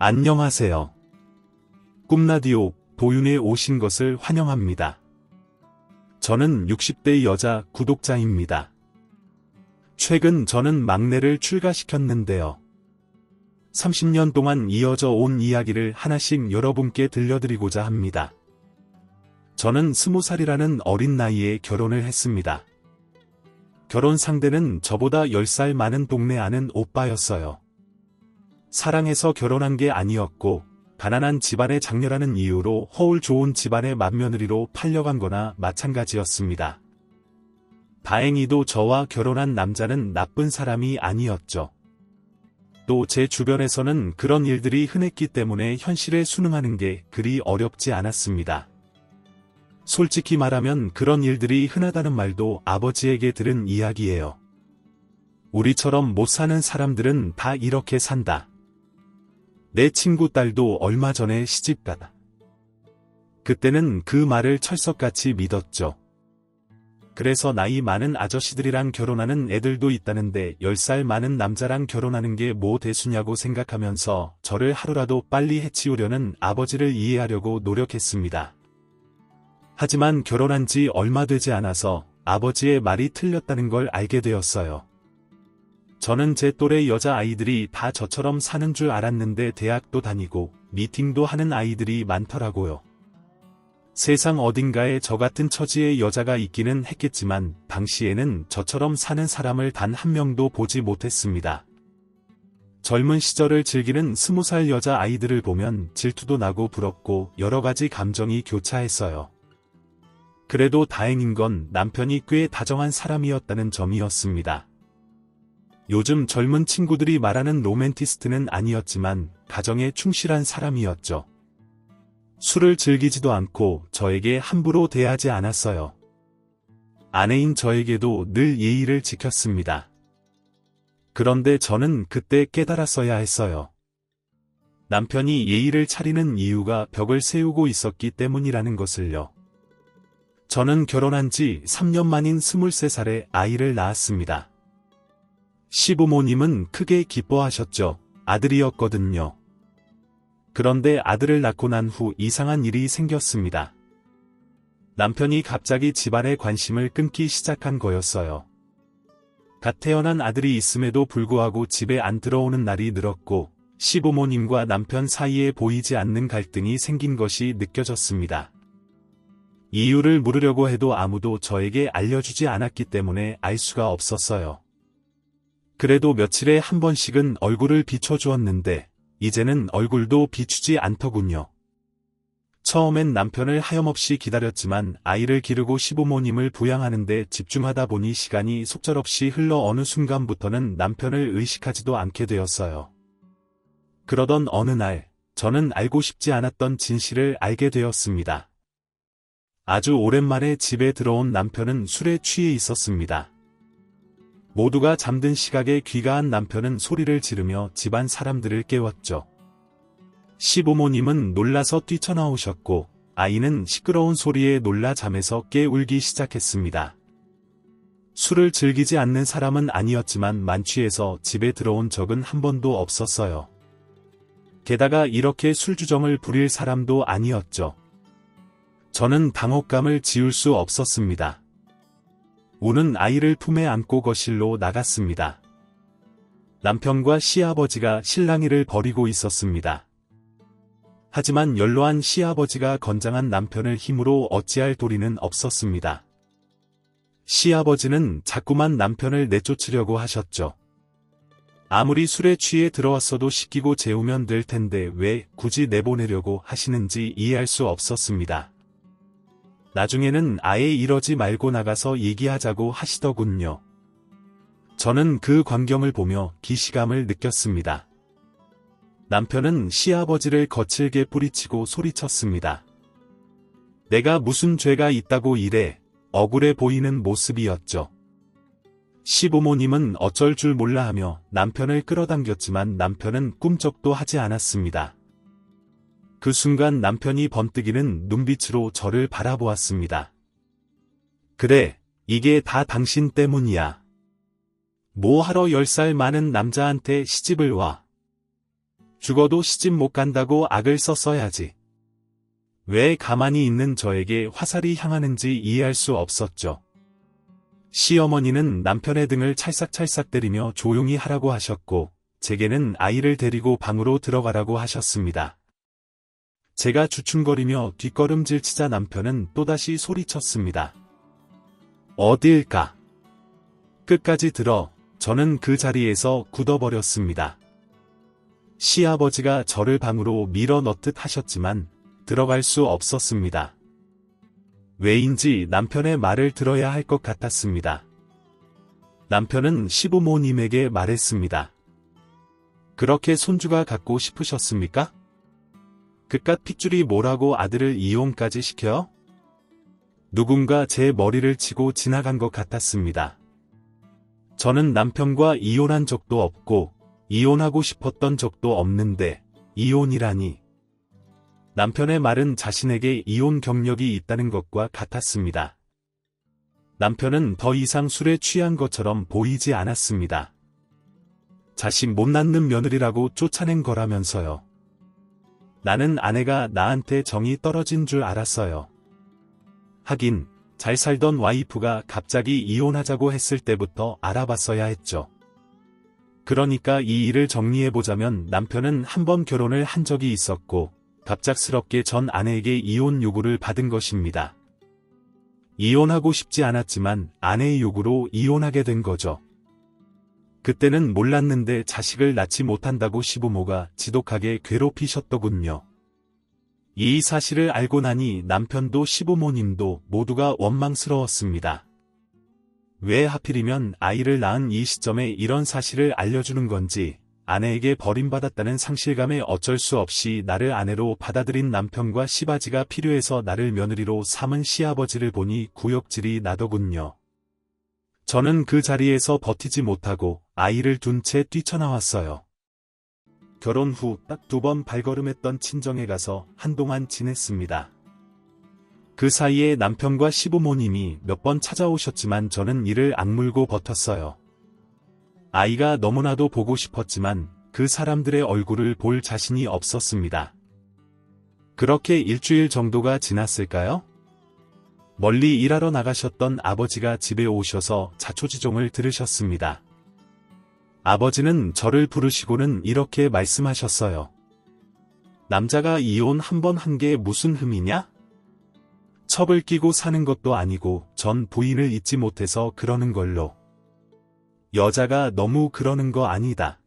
안녕하세요. 꿈라디오 도윤에 오신 것을 환영합니다. 저는 60대 여자 구독자입니다. 최근 저는 막내를 출가시켰는데요. 30년 동안 이어져 온 이야기를 하나씩 여러분께 들려드리고자 합니다. 저는 20살이라는 어린 나이에 결혼을 했습니다. 결혼 상대는 저보다 10살 많은 동네 아는 오빠였어요. 사랑해서 결혼한 게 아니었고, 가난한 집안의 장녀라는 이유로 허울 좋은 집안의 맏며느리로 팔려간 거나 마찬가지였습니다. 다행히도 저와 결혼한 남자는 나쁜 사람이 아니었죠. 또 제 주변에서는 그런 일들이 흔했기 때문에 현실에 순응하는 게 그리 어렵지 않았습니다. 솔직히 말하면 그런 일들이 흔하다는 말도 아버지에게 들은 이야기예요. 우리처럼 못 사는 사람들은 다 이렇게 산다. 내 친구 딸도 얼마 전에 시집갔다. 그때는 그 말을 철석같이 믿었죠. 그래서 나이 많은 아저씨들이랑 결혼하는 애들도 있다는데 10살 많은 남자랑 결혼하는 게 뭐 대수냐고 생각하면서 저를 하루라도 빨리 해치우려는 아버지를 이해하려고 노력했습니다. 하지만 결혼한 지 얼마 되지 않아서 아버지의 말이 틀렸다는 걸 알게 되었어요. 저는 제 또래 여자아이들이 다 저처럼 사는 줄 알았는데 대학도 다니고 미팅도 하는 아이들이 많더라고요. 세상 어딘가에 저 같은 처지의 여자가 있기는 했겠지만 당시에는 저처럼 사는 사람을 단 한 명도 보지 못했습니다. 젊은 시절을 즐기는 20살 여자아이들을 보면 질투도 나고 부럽고 여러 가지 감정이 교차했어요. 그래도 다행인 건 남편이 꽤 다정한 사람이었다는 점이었습니다. 요즘 젊은 친구들이 말하는 로맨티스트는 아니었지만 가정에 충실한 사람이었죠. 술을 즐기지도 않고 저에게 함부로 대하지 않았어요. 아내인 저에게도 늘 예의를 지켰습니다. 그런데 저는 그때 깨달았어야 했어요. 남편이 예의를 차리는 이유가 벽을 세우고 있었기 때문이라는 것을요. 저는 결혼한 지 3년 만인 23살에 아이를 낳았습니다. 시부모님은 크게 기뻐하셨죠. 아들이었거든요. 그런데 아들을 낳고 난 후 이상한 일이 생겼습니다. 남편이 갑자기 집안의 관심을 끊기 시작한 거였어요. 갓 태어난 아들이 있음에도 불구하고 집에 안 들어오는 날이 늘었고 시부모님과 남편 사이에 보이지 않는 갈등이 생긴 것이 느껴졌습니다. 이유를 물으려고 해도 아무도 저에게 알려주지 않았기 때문에 알 수가 없었어요. 그래도 며칠에 한 번씩은 얼굴을 비춰주었는데 이제는 얼굴도 비추지 않더군요. 처음엔 남편을 하염없이 기다렸지만 아이를 기르고 시부모님을 부양하는 데 집중하다 보니 시간이 속절없이 흘러 어느 순간부터는 남편을 의식하지도 않게 되었어요. 그러던 어느 날 저는 알고 싶지 않았던 진실을 알게 되었습니다. 아주 오랜만에 집에 들어온 남편은 술에 취해 있었습니다. 모두가 잠든 시각에 귀가한 남편은 소리를 지르며 집안 사람들을 깨웠죠. 시부모님은 놀라서 뛰쳐나오셨고 아이는 시끄러운 소리에 놀라 잠에서 깨 울기 시작했습니다. 술을 즐기지 않는 사람은 아니었지만 만취해서 집에 들어온 적은 한 번도 없었어요. 게다가 이렇게 술주정을 부릴 사람도 아니었죠. 저는 당혹감을 지울 수 없었습니다. 우는 아이를 품에 안고 거실로 나갔습니다. 남편과 시아버지가 실랑이를 벌이고 있었습니다. 하지만 연로한 시아버지가 건장한 남편을 힘으로 어찌할 도리는 없었습니다. 시아버지는 자꾸만 남편을 내쫓으려고 하셨죠. 아무리 술에 취해 들어왔어도 시키고 재우면 될 텐데 왜 굳이 내보내려고 하시는지 이해할 수 없었습니다. 나중에는 아예 이러지 말고 나가서 얘기하자고 하시더군요. 저는 그 광경을 보며 기시감을 느꼈습니다. 남편은 시아버지를 거칠게 뿌리치고 소리쳤습니다. 내가 무슨 죄가 있다고 이래, 억울해 보이는 모습이었죠. 시부모님은 어쩔 줄 몰라 하며 남편을 끌어당겼지만 남편은 꿈쩍도 하지 않았습니다. 그 순간 남편이 번뜩이는 눈빛으로 저를 바라보았습니다. 그래, 이게 다 당신 때문이야. 뭐하러 10살 많은 남자한테 시집을 와. 죽어도 시집 못 간다고 악을 썼어야지. 왜 가만히 있는 저에게 화살이 향하는지 이해할 수 없었죠. 시어머니는 남편의 등을 찰싹찰싹 때리며 조용히 하라고 하셨고, 제게는 아이를 데리고 방으로 들어가라고 하셨습니다. 제가 주춤거리며 뒷걸음질 치자 남편은 또다시 소리쳤습니다. 어딜 가? 끝까지 들어 저는 그 자리에서 굳어버렸습니다. 시아버지가 저를 방으로 밀어 넣듯 하셨지만 들어갈 수 없었습니다. 왜인지 남편의 말을 들어야 할 것 같았습니다. 남편은 시부모님에게 말했습니다. 그렇게 손주가 갖고 싶으셨습니까? 그깟 핏줄이 뭐라고 아들을 이혼까지 시켜요? 누군가 제 머리를 치고 지나간 것 같았습니다. 저는 남편과 이혼한 적도 없고 이혼하고 싶었던 적도 없는데 이혼이라니. 남편의 말은 자신에게 이혼 경력이 있다는 것과 같았습니다. 남편은 더 이상 술에 취한 것처럼 보이지 않았습니다. 자식 못 낳는 며느리라고 쫓아낸 거라면서요. 나는 아내가 나한테 정이 떨어진 줄 알았어요. 하긴 잘 살던 와이프가 갑자기 이혼하자고 했을 때부터 알아봤어야 했죠. 그러니까 이 일을 정리해보자면 남편은 한 번 결혼을 한 적이 있었고 갑작스럽게 전 아내에게 이혼 요구를 받은 것입니다. 이혼하고 싶지 않았지만 아내의 요구로 이혼하게 된 거죠. 그때는 몰랐는데 자식을 낳지 못한다고 시부모가 지독하게 괴롭히셨더군요. 이 사실을 알고 나니 남편도 시부모님도 모두가 원망스러웠습니다. 왜 하필이면 아이를 낳은 이 시점에 이런 사실을 알려주는 건지, 아내에게 버림받았다는 상실감에 어쩔 수 없이 나를 아내로 받아들인 남편과 시바지가 필요해서 나를 며느리로 삼은 시아버지를 보니 구역질이 나더군요. 저는 그 자리에서 버티지 못하고 아이를 둔 채 뛰쳐나왔어요. 결혼 후 딱 2번 발걸음했던 친정에 가서 한동안 지냈습니다. 그 사이에 남편과 시부모님이 몇 번 찾아오셨지만 저는 이를 악물고 버텼어요. 아이가 너무나도 보고 싶었지만 그 사람들의 얼굴을 볼 자신이 없었습니다. 그렇게 일주일 정도가 지났을까요? 멀리 일하러 나가셨던 아버지가 집에 오셔서 자초지종을 들으셨습니다. 아버지는 저를 부르시고는 이렇게 말씀하셨어요. 남자가 이혼 한 번 한 게 무슨 흠이냐? 첩을 끼고 사는 것도 아니고 전 부인을 잊지 못해서 그러는 걸로. 여자가 너무 그러는 거 아니다.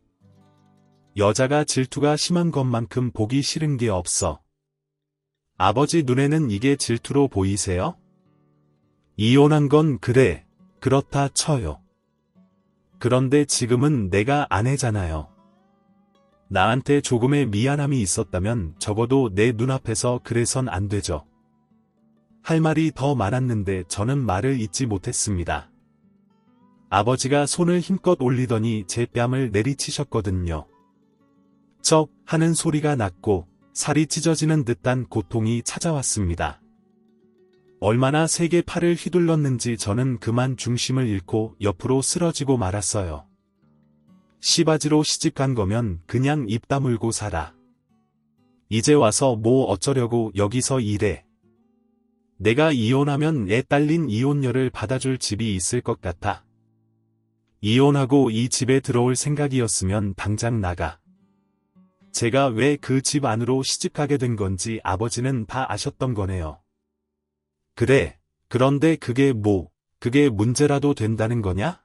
여자가 질투가 심한 것만큼 보기 싫은 게 없어. 아버지 눈에는 이게 질투로 보이세요? 이혼한 건 그래, 그렇다 쳐요. 그런데 지금은 내가 아내잖아요. 나한테 조금의 미안함이 있었다면 적어도 내 눈앞에서 그래선 안 되죠. 할 말이 더 많았는데 저는 말을 잇지 못했습니다. 아버지가 손을 힘껏 올리더니 제 뺨을 내리치셨거든요. 쩍 하는 소리가 났고 살이 찢어지는 듯한 고통이 찾아왔습니다. 얼마나 세게 팔을 휘둘렀는지 저는 그만 중심을 잃고 옆으로 쓰러지고 말았어요. 시바지로 시집간 거면 그냥 입 다물고 살아. 이제 와서 뭐 어쩌려고 여기서 일해. 내가 이혼하면 애 딸린 이혼녀를 받아줄 집이 있을 것 같아. 이혼하고 이 집에 들어올 생각이었으면 당장 나가. 제가 왜 그 집 안으로 시집가게 된 건지 아버지는 다 아셨던 거네요. 그래, 그런데 그게 문제라도 된다는 거냐?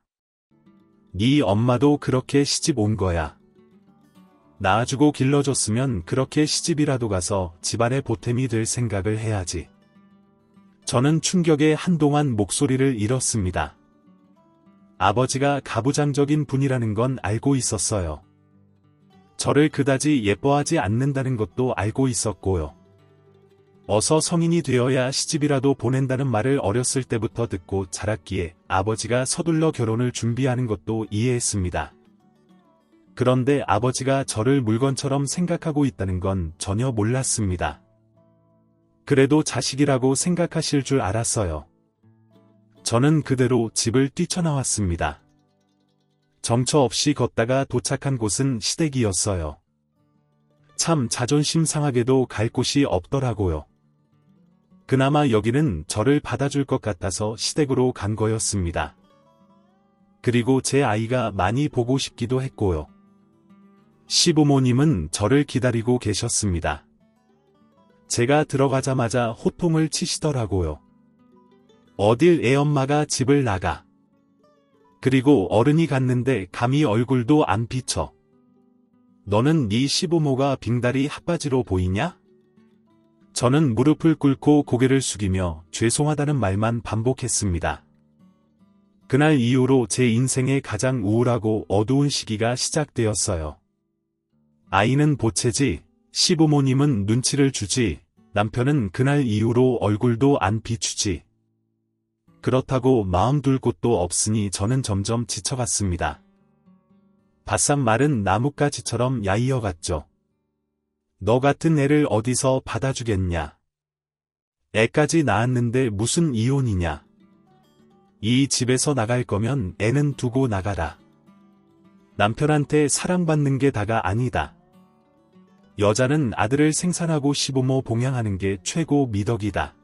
네 엄마도 그렇게 시집 온 거야. 낳아주고 길러줬으면 그렇게 시집이라도 가서 집안의 보탬이 될 생각을 해야지. 저는 충격에 한동안 목소리를 잃었습니다. 아버지가 가부장적인 분이라는 건 알고 있었어요. 저를 그다지 예뻐하지 않는다는 것도 알고 있었고요. 어서 성인이 되어야 시집이라도 보낸다는 말을 어렸을 때부터 듣고 자랐기에 아버지가 서둘러 결혼을 준비하는 것도 이해했습니다. 그런데 아버지가 저를 물건처럼 생각하고 있다는 건 전혀 몰랐습니다. 그래도 자식이라고 생각하실 줄 알았어요. 저는 그대로 집을 뛰쳐나왔습니다. 정처 없이 걷다가 도착한 곳은 시댁이었어요. 참 자존심 상하게도 갈 곳이 없더라고요. 그나마 여기는 저를 받아줄 것 같아서 시댁으로 간 거였습니다. 그리고 제 아이가 많이 보고 싶기도 했고요. 시부모님은 저를 기다리고 계셨습니다. 제가 들어가자마자 호통을 치시더라고요. 어딜 애엄마가 집을 나가. 그리고 어른이 갔는데 감히 얼굴도 안 비쳐. 너는 네 시부모가 빙다리 핫바지로 보이냐? 저는 무릎을 꿇고 고개를 숙이며 죄송하다는 말만 반복했습니다. 그날 이후로 제 인생의 가장 우울하고 어두운 시기가 시작되었어요. 아이는 보채지, 시부모님은 눈치를 주지, 남편은 그날 이후로 얼굴도 안 비추지. 그렇다고 마음 둘 곳도 없으니 저는 점점 지쳐갔습니다. 바싹 마른 나뭇가지처럼 야이어갔죠. 너 같은 애를 어디서 받아주겠냐. 애까지 낳았는데 무슨 이혼이냐. 이 집에서 나갈 거면 애는 두고 나가라. 남편한테 사랑받는 게 다가 아니다. 여자는 아들을 생산하고 시부모 봉양하는 게 최고 미덕이다.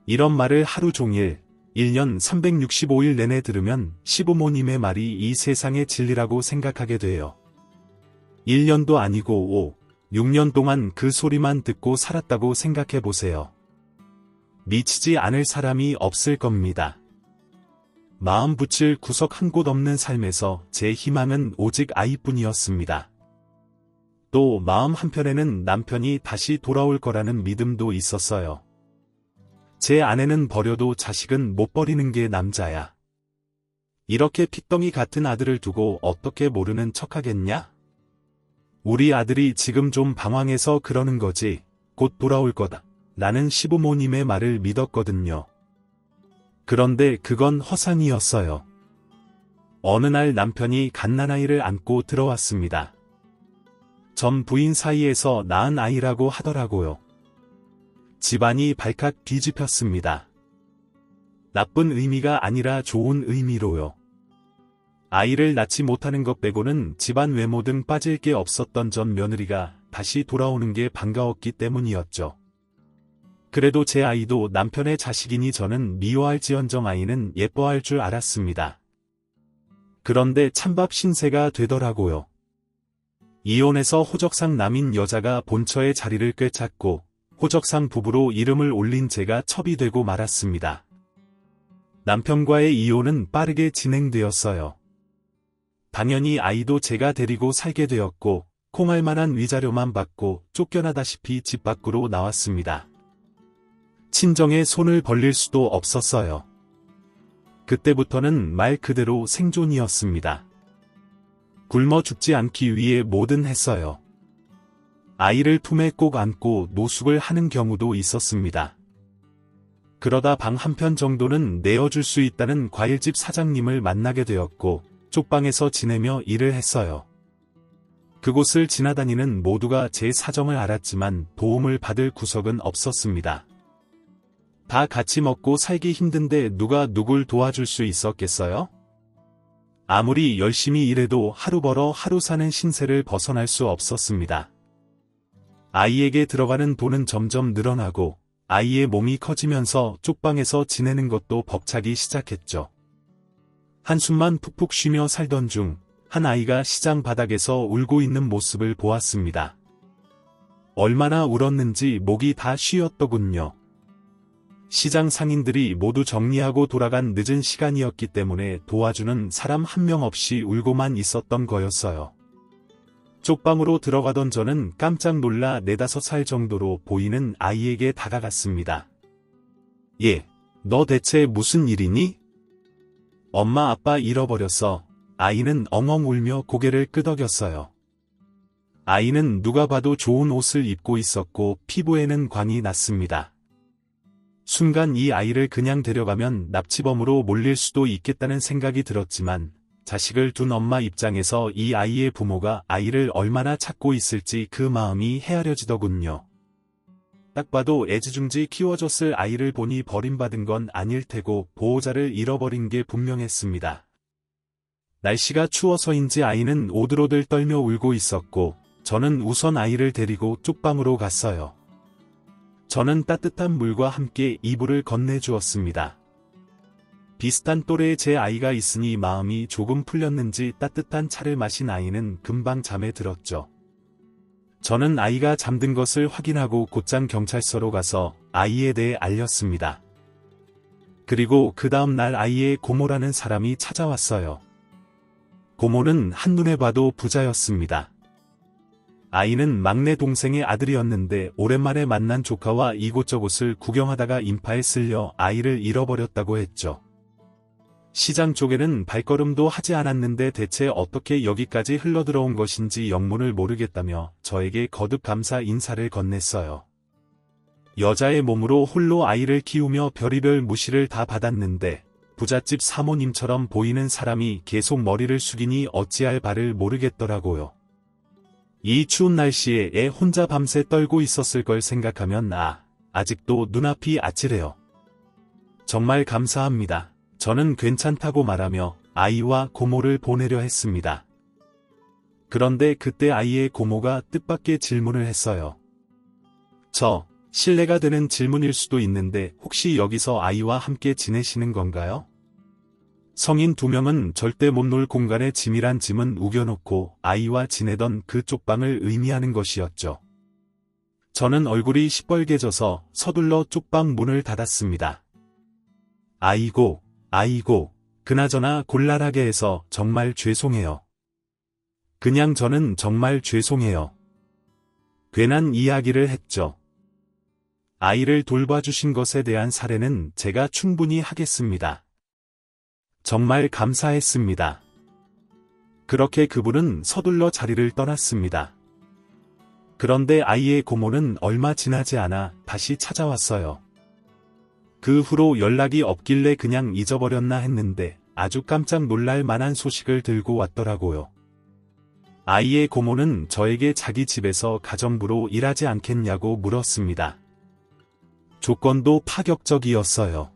이런 말을 하루 종일 1년 365일 내내 들으면 시부모님의 말이 이 세상의 진리라고 생각하게 돼요. 1년도 아니고 6년 동안 그 소리만 듣고 살았다고 생각해 보세요. 미치지 않을 사람이 없을 겁니다. 마음 붙일 구석 한 곳 없는 삶에서 제 희망은 오직 아이뿐이었습니다. 또 마음 한편에는 남편이 다시 돌아올 거라는 믿음도 있었어요. 제 아내는 버려도 자식은 못 버리는 게 남자야. 이렇게 핏덩이 같은 아들을 두고 어떻게 모르는 척하겠냐? 우리 아들이 지금 좀 방황해서 그러는 거지, 곧 돌아올 거다. 나는 시부모님의 말을 믿었거든요. 그런데 그건 허상이었어요. 어느 날 남편이 갓난아이를 안고 들어왔습니다. 전 부인 사이에서 낳은 아이라고 하더라고요. 집안이 발칵 뒤집혔습니다. 나쁜 의미가 아니라 좋은 의미로요. 아이를 낳지 못하는 것 빼고는 집안 외모 등 빠질 게 없었던 전 며느리가 다시 돌아오는 게 반가웠기 때문이었죠. 그래도 제 아이도 남편의 자식이니 저는 미워할지언정 아이는 예뻐할 줄 알았습니다. 그런데 찬밥 신세가 되더라고요. 이혼해서 호적상 남인 여자가 본처의 자리를 꿰찼고 호적상 부부로 이름을 올린 제가 첩이 되고 말았습니다. 남편과의 이혼은 빠르게 진행되었어요. 당연히 아이도 제가 데리고 살게 되었고 콩할 만한 위자료만 받고 쫓겨나다시피 집 밖으로 나왔습니다. 친정에 손을 벌릴 수도 없었어요. 그때부터는 말 그대로 생존이었습니다. 굶어 죽지 않기 위해 뭐든 했어요. 아이를 품에 꼭 안고 노숙을 하는 경우도 있었습니다. 그러다 방 한편 정도는 내어줄 수 있다는 과일집 사장님을 만나게 되었고 쪽방에서 지내며 일을 했어요. 그곳을 지나다니는 모두가 제 사정을 알았지만 도움을 받을 구석은 없었습니다. 다 같이 먹고 살기 힘든데 누가 누굴 도와줄 수 있었겠어요? 아무리 열심히 일해도 하루 벌어 하루 사는 신세를 벗어날 수 없었습니다. 아이에게 들어가는 돈은 점점 늘어나고 아이의 몸이 커지면서 쪽방에서 지내는 것도 벅차기 시작했죠. 한숨만 푹푹 쉬며 살던 중 한 아이가 시장 바닥에서 울고 있는 모습을 보았습니다. 얼마나 울었는지 목이 다 쉬었더군요. 시장 상인들이 모두 정리하고 돌아간 늦은 시간이었기 때문에 도와주는 사람 한 명 없이 울고만 있었던 거였어요. 쪽방으로 들어가던 저는 깜짝 놀라 4-5살 정도로 보이는 아이에게 다가갔습니다. 얘, 너 대체 무슨 일이니? 엄마 아빠 잃어버렸어. 아이는 엉엉 울며 고개를 끄덕였어요. 아이는 누가 봐도 좋은 옷을 입고 있었고 피부에는 광이 났습니다. 순간 이 아이를 그냥 데려가면 납치범으로 몰릴 수도 있겠다는 생각이 들었지만 자식을 둔 엄마 입장에서 이 아이의 부모가 아이를 얼마나 찾고 있을지 그 마음이 헤아려지더군요. 딱 봐도 애지중지 키워줬을 아이를 보니 버림받은 건 아닐 테고 보호자를 잃어버린 게 분명했습니다. 날씨가 추워서인지 아이는 오들오들 떨며 울고 있었고 저는 우선 아이를 데리고 쪽방으로 갔어요. 저는 따뜻한 물과 함께 이불을 건네주었습니다. 비슷한 또래의 제 아이가 있으니 마음이 조금 풀렸는지 따뜻한 차를 마신 아이는 금방 잠에 들었죠. 저는 아이가 잠든 것을 확인하고 곧장 경찰서로 가서 아이에 대해 알렸습니다. 그리고 그 다음 날 아이의 고모라는 사람이 찾아왔어요. 고모는 한눈에 봐도 부자였습니다. 아이는 막내 동생의 아들이었는데 오랜만에 만난 조카와 이곳저곳을 구경하다가 인파에 쓸려 아이를 잃어버렸다고 했죠. 시장 쪽에는 발걸음도 하지 않았는데 대체 어떻게 여기까지 흘러들어온 것인지 영문을 모르겠다며 저에게 거듭 감사 인사를 건넸어요. 여자의 몸으로 홀로 아이를 키우며 별의별 무시를 다 받았는데 부잣집 사모님처럼 보이는 사람이 계속 머리를 숙이니 어찌할 바를 모르겠더라고요. 이 추운 날씨에 애 혼자 밤새 떨고 있었을 걸 생각하면 아직도 눈앞이 아찔해요. 정말 감사합니다. 저는 괜찮다고 말하며 아이와 고모를 보내려 했습니다. 그런데 그때 아이의 고모가 뜻밖의 질문을 했어요. 실례가 되는 질문일 수도 있는데 혹시 여기서 아이와 함께 지내시는 건가요? 성인 2명은 절대 못 놀 공간에 짐이란 짐은 우겨놓고 아이와 지내던 그 쪽방을 의미하는 것이었죠. 저는 얼굴이 시뻘개져서 서둘러 쪽방 문을 닫았습니다. 아이고, 그나저나 곤란하게 해서 정말 죄송해요. 그냥 저는 정말 죄송해요. 괜한 이야기를 했죠. 아이를 돌봐주신 것에 대한 사례는 제가 충분히 하겠습니다. 정말 감사했습니다. 그렇게 그분은 서둘러 자리를 떠났습니다. 그런데 아이의 고모는 얼마 지나지 않아 다시 찾아왔어요. 그 후로 연락이 없길래 그냥 잊어버렸나 했는데 아주 깜짝 놀랄 만한 소식을 들고 왔더라고요. 아이의 고모는 저에게 자기 집에서 가정부로 일하지 않겠냐고 물었습니다. 조건도 파격적이었어요.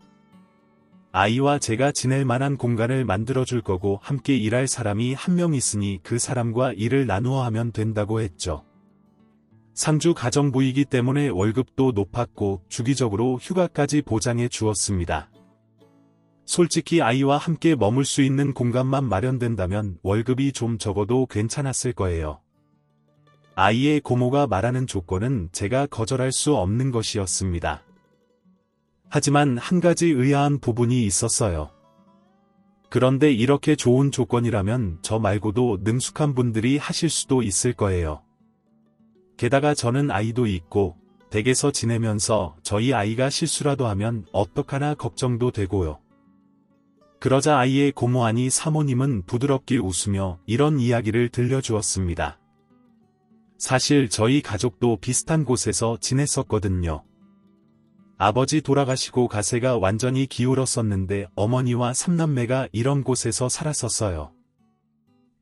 아이와 제가 지낼 만한 공간을 만들어줄 거고 함께 일할 사람이 한 명 있으니 그 사람과 일을 나누어 하면 된다고 했죠. 상주 가정부이기 때문에 월급도 높았고 주기적으로 휴가까지 보장해 주었습니다. 솔직히 아이와 함께 머물 수 있는 공간만 마련된다면 월급이 좀 적어도 괜찮았을 거예요. 아이의 고모가 말하는 조건은 제가 거절할 수 없는 것이었습니다. 하지만 한 가지 의아한 부분이 있었어요. 그런데 이렇게 좋은 조건이라면 저 말고도 능숙한 분들이 하실 수도 있을 거예요. 게다가 저는 아이도 있고 댁에서 지내면서 저희 아이가 실수라도 하면 어떡하나 걱정도 되고요. 그러자 아이의 고모 아니 사모님은 부드럽게 웃으며 이런 이야기를 들려주었습니다. 사실 저희 가족도 비슷한 곳에서 지냈었거든요. 아버지 돌아가시고 가세가 완전히 기울었었는데 어머니와 3남매가 이런 곳에서 살았었어요.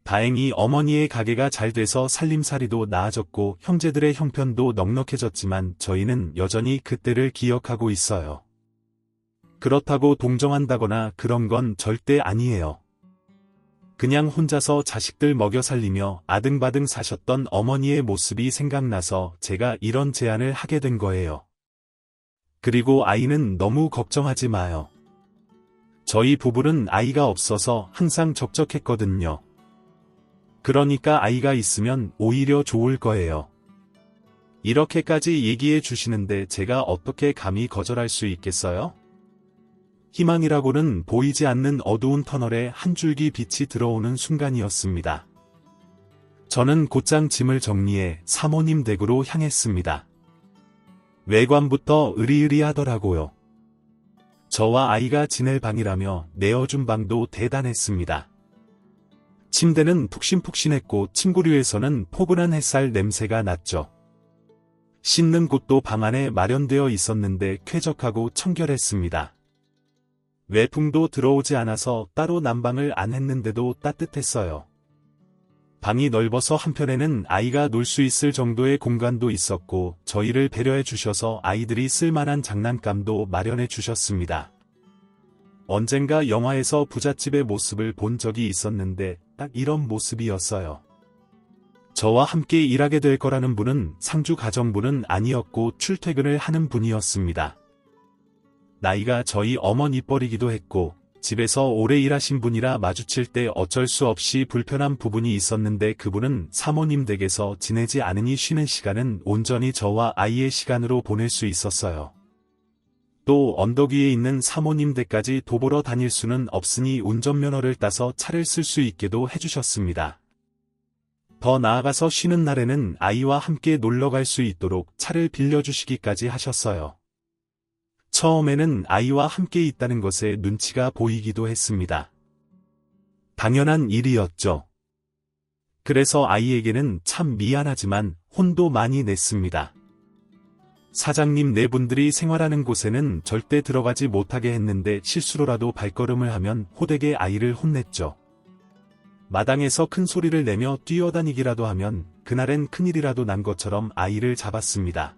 다행히 어머니의 가게가 잘 돼서 살림살이도 나아졌고 형제들의 형편도 넉넉해졌지만 저희는 여전히 그때를 기억하고 있어요. 그렇다고 동정한다거나 그런 건 절대 아니에요. 그냥 혼자서 자식들 먹여 살리며 아등바등 사셨던 어머니의 모습이 생각나서 제가 이런 제안을 하게 된 거예요. 그리고 아이는 너무 걱정하지 마요. 저희 부부는 아이가 없어서 항상 적적했거든요. 그러니까 아이가 있으면 오히려 좋을 거예요. 이렇게까지 얘기해 주시는데 제가 어떻게 감히 거절할 수 있겠어요? 희망이라고는 보이지 않는 어두운 터널에 한 줄기 빛이 들어오는 순간이었습니다. 저는 곧장 짐을 정리해 사모님 댁으로 향했습니다. 외관부터 으리으리하더라고요. 저와 아이가 지낼 방이라며 내어준 방도 대단했습니다. 침대는 푹신푹신했고 침구류에서는 포근한 햇살 냄새가 났죠. 씻는 곳도 방 안에 마련되어 있었는데 쾌적하고 청결했습니다. 외풍도 들어오지 않아서 따로 난방을 안 했는데도 따뜻했어요. 방이 넓어서 한편에는 아이가 놀 수 있을 정도의 공간도 있었고 저희를 배려해 주셔서 아이들이 쓸만한 장난감도 마련해 주셨습니다. 언젠가 영화에서 부잣집의 모습을 본 적이 있었는데 딱 이런 모습이었어요. 저와 함께 일하게 될 거라는 분은 상주 가정부는 아니었고 출퇴근을 하는 분이었습니다. 나이가 저희 어머니 뻘이기도 했고 집에서 오래 일하신 분이라 마주칠 때 어쩔 수 없이 불편한 부분이 있었는데 그분은 사모님 댁에서 지내지 않으니 쉬는 시간은 온전히 저와 아이의 시간으로 보낼 수 있었어요. 또 언덕 위에 있는 사모님 댁까지 도보러 다닐 수는 없으니 운전면허를 따서 차를 쓸 수 있게도 해주셨습니다. 더 나아가서 쉬는 날에는 아이와 함께 놀러 갈 수 있도록 차를 빌려주시기까지 하셨어요. 처음에는 아이와 함께 있다는 것에 눈치가 보이기도 했습니다. 당연한 일이었죠. 그래서 아이에게는 참 미안하지만 혼도 많이 냈습니다. 사장님 네 분들이 생활하는 곳에는 절대 들어가지 못하게 했는데 실수로라도 발걸음을 하면 호되게 아이를 혼냈죠. 마당에서 큰 소리를 내며 뛰어다니기라도 하면 그날엔 큰일이라도 난 것처럼 아이를 잡았습니다.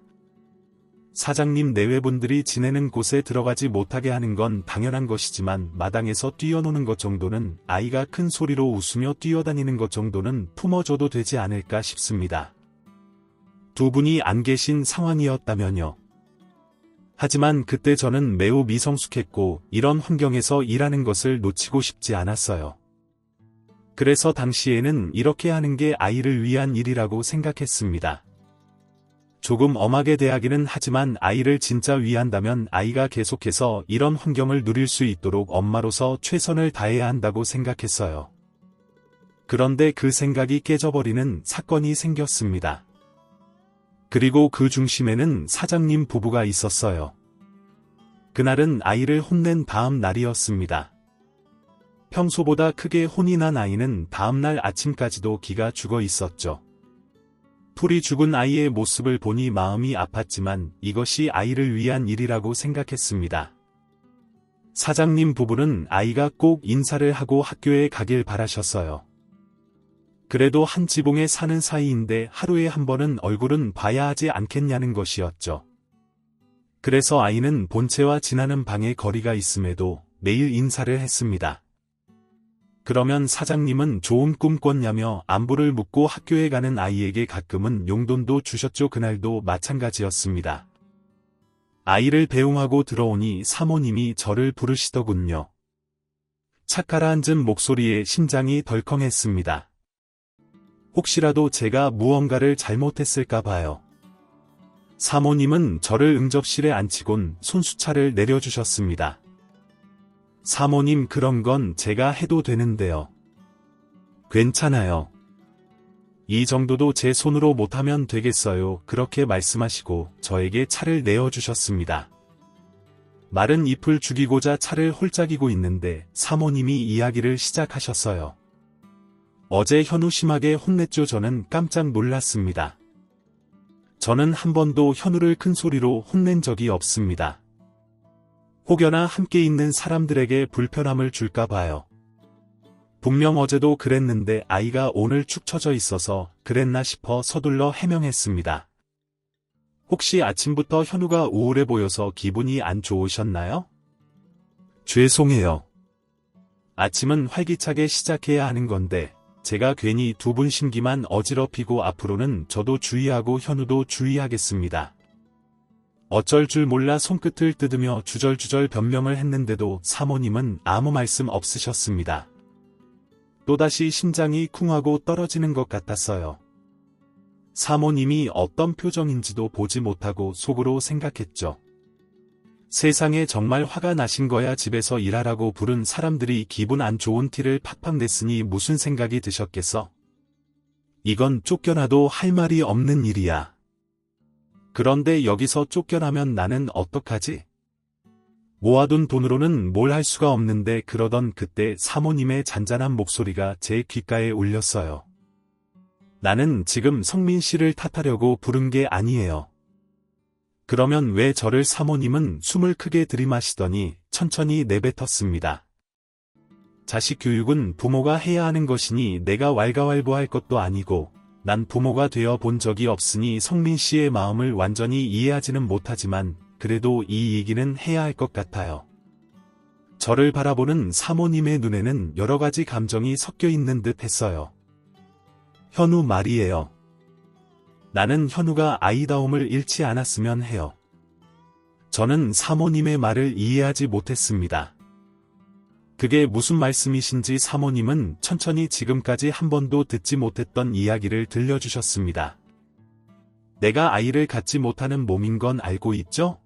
사장님 내외분들이 지내는 곳에 들어가지 못하게 하는 건 당연한 것이지만 마당에서 뛰어노는 것 정도는 아이가 큰 소리로 웃으며 뛰어다니는 것 정도는 품어줘도 되지 않을까 싶습니다. 두 분이 안 계신 상황이었다면요. 하지만 그때 저는 매우 미성숙했고 이런 환경에서 일하는 것을 놓치고 싶지 않았어요. 그래서 당시에는 이렇게 하는 게 아이를 위한 일이라고 생각했습니다. 조금 엄하게 대하기는 하지만 아이를 진짜 위한다면 아이가 계속해서 이런 환경을 누릴 수 있도록 엄마로서 최선을 다해야 한다고 생각했어요. 그런데 그 생각이 깨져버리는 사건이 생겼습니다. 그리고 그 중심에는 사장님 부부가 있었어요. 그날은 아이를 혼낸 다음 날이었습니다. 평소보다 크게 혼이 난 아이는 다음날 아침까지도 기가 죽어 있었죠. 풀이 죽은 아이의 모습을 보니 마음이 아팠지만 이것이 아이를 위한 일이라고 생각했습니다. 사장님 부부는 아이가 꼭 인사를 하고 학교에 가길 바라셨어요. 그래도 한 지붕에 사는 사이인데 하루에 한 번은 얼굴은 봐야 하지 않겠냐는 것이었죠. 그래서 아이는 본체와 지나는 방에 거리가 있음에도 매일 인사를 했습니다. 그러면 사장님은 좋은 꿈 꿨냐며 안부를 묻고 학교에 가는 아이에게 가끔은 용돈도 주셨죠. 그날도 마찬가지였습니다. 아이를 배웅하고 들어오니 사모님이 저를 부르시더군요. 착가라앉은 목소리에 심장이 덜컹했습니다. 혹시라도 제가 무언가를 잘못했을까 봐요. 사모님은 저를 응접실에 앉히곤 손수차를 내려주셨습니다. 사모님 그런 건 제가 해도 되는데요. 괜찮아요. 이 정도도 제 손으로 못하면 되겠어요. 그렇게 말씀하시고 저에게 차를 내어주셨습니다. 마른 잎을 죽이고자 차를 홀짝이고 있는데 사모님이 이야기를 시작하셨어요. 어제 현우 심하게 혼냈죠. 저는 깜짝 놀랐습니다. 저는 한 번도 현우를 큰 소리로 혼낸 적이 없습니다. 혹여나 함께 있는 사람들에게 불편함을 줄까 봐요. 분명 어제도 그랬는데 아이가 오늘 축 처져 있어서 그랬나 싶어 서둘러 해명했습니다. 혹시 아침부터 현우가 우울해 보여서 기분이 안 좋으셨나요? 죄송해요. 아침은 활기차게 시작해야 하는 건데 제가 괜히 두 분 심기만 어지럽히고 앞으로는 저도 주의하고 현우도 주의하겠습니다. 어쩔 줄 몰라 손끝을 뜯으며 주절주절 변명을 했는데도 사모님은 아무 말씀 없으셨습니다. 또다시 심장이 쿵하고 떨어지는 것 같았어요. 사모님이 어떤 표정인지도 보지 못하고 속으로 생각했죠. 세상에 정말 화가 나신 거야. 집에서 일하라고 부른 사람들이 기분 안 좋은 티를 팍팍 냈으니 무슨 생각이 드셨겠어? 이건 쫓겨나도 할 말이 없는 일이야. 그런데 여기서 쫓겨나면 나는 어떡하지? 모아둔 돈으로는 뭘 할 수가 없는데 그러던 그때 사모님의 잔잔한 목소리가 제 귓가에 울렸어요. 나는 지금 성민 씨를 탓하려고 부른 게 아니에요. 그러면 왜 저를 사모님은 숨을 크게 들이마시더니 천천히 내뱉었습니다. 자식 교육은 부모가 해야 하는 것이니 내가 왈가왈부할 것도 아니고 난 부모가 되어 본 적이 없으니 성민 씨의 마음을 완전히 이해하지는 못하지만 그래도 이 얘기는 해야 할 것 같아요. 저를 바라보는 사모님의 눈에는 여러 가지 감정이 섞여 있는 듯 했어요. 현우 말이에요. 나는 현우가 아이다움을 잃지 않았으면 해요. 저는 사모님의 말을 이해하지 못했습니다. 그게 무슨 말씀이신지 사모님은 천천히 지금까지 한 번도 듣지 못했던 이야기를 들려주셨습니다. 내가 아이를 갖지 못하는 몸인 건 알고 있죠?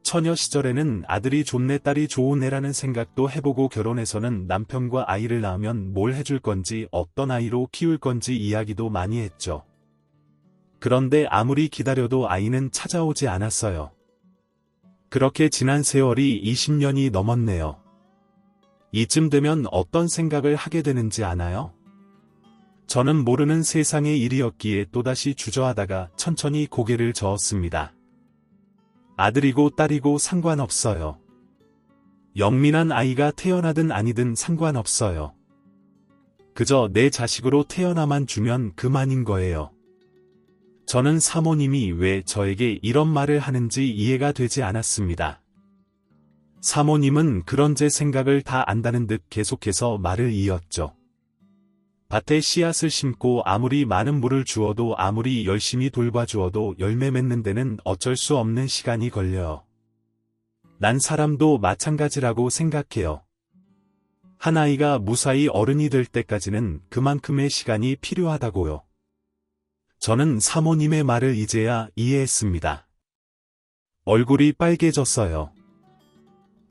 처녀 시절에는 아들이 좋네 딸이 좋은 애라는 생각도 해보고 결혼해서는 남편과 아이를 낳으면 뭘 해줄 건지 어떤 아이로 키울 건지 이야기도 많이 했죠. 그런데 아무리 기다려도 아이는 찾아오지 않았어요. 그렇게 지난 세월이 20년이 넘었네요. 이쯤 되면 어떤 생각을 하게 되는지 아나요? 저는 모르는 세상의 일이었기에 또다시 주저하다가 천천히 고개를 저었습니다. 아들이고 딸이고 상관없어요. 영민한 아이가 태어나든 아니든 상관없어요. 그저 내 자식으로 태어나만 주면 그만인 거예요. 저는 사모님이 왜 저에게 이런 말을 하는지 이해가 되지 않았습니다. 사모님은 그런 제 생각을 다 안다는 듯 계속해서 말을 이었죠. 밭에 씨앗을 심고 아무리 많은 물을 주어도 아무리 열심히 돌봐주어도 열매 맺는 데는 어쩔 수 없는 시간이 걸려요. 난 사람도 마찬가지라고 생각해요. 한 아이가 무사히 어른이 될 때까지는 그만큼의 시간이 필요하다고요. 저는 사모님의 말을 이제야 이해했습니다. 얼굴이 빨개졌어요.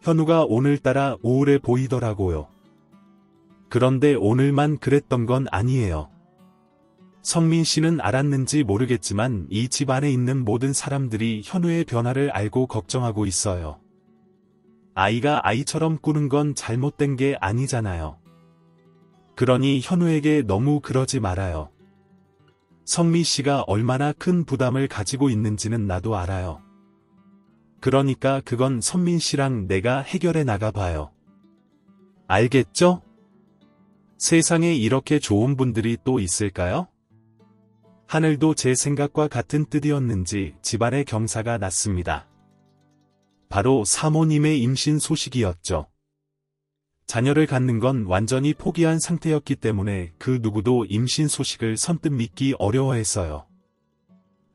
현우가 오늘따라 우울해 보이더라고요. 그런데 오늘만 그랬던 건 아니에요. 성민 씨는 알았는지 모르겠지만 이 집 안에 있는 모든 사람들이 현우의 변화를 알고 걱정하고 있어요. 아이가 아이처럼 꾸는 건 잘못된 게 아니잖아요. 그러니 현우에게 너무 그러지 말아요. 성민 씨가 얼마나 큰 부담을 가지고 있는지는 나도 알아요. 그러니까 그건 성민 씨랑 내가 해결해 나가봐요. 알겠죠? 세상에 이렇게 좋은 분들이 또 있을까요? 하늘도 제 생각과 같은 뜻이었는지 집안의 경사가 났습니다. 바로 사모님의 임신 소식이었죠. 자녀를 갖는 건 완전히 포기한 상태였기 때문에 그 누구도 임신 소식을 선뜻 믿기 어려워했어요.